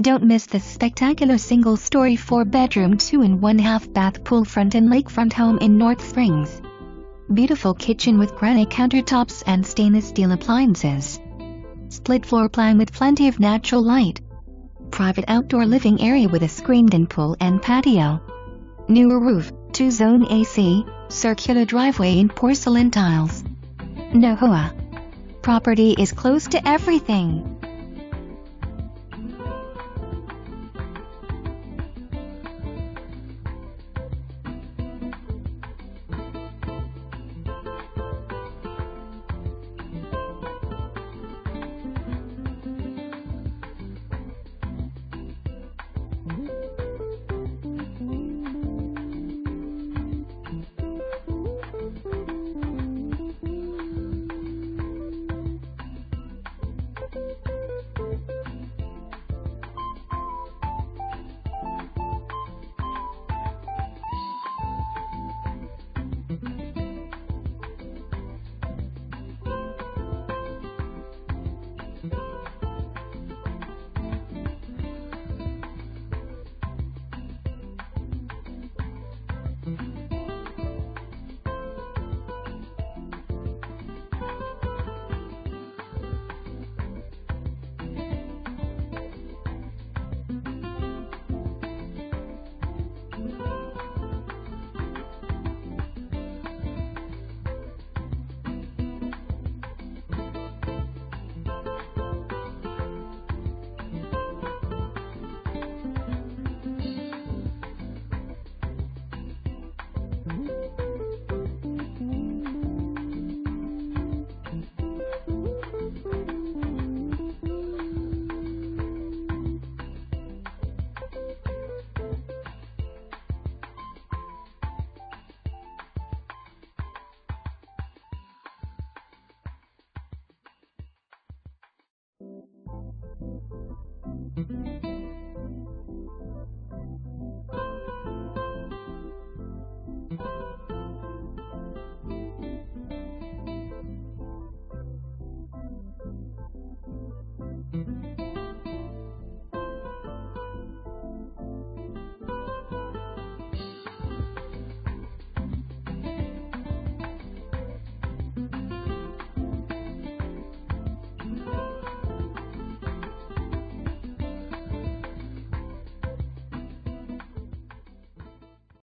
Don't miss this spectacular single-story 4-bedroom 2.5 bath pool front and lakefront home in North Springs. Beautiful kitchen with granite countertops and stainless steel appliances. Split floor plan with plenty of natural light. Private outdoor living area with a screened-in pool and patio. Newer roof, 2-zone AC, circular driveway in porcelain tiles. NOHOA. Property is close to everything.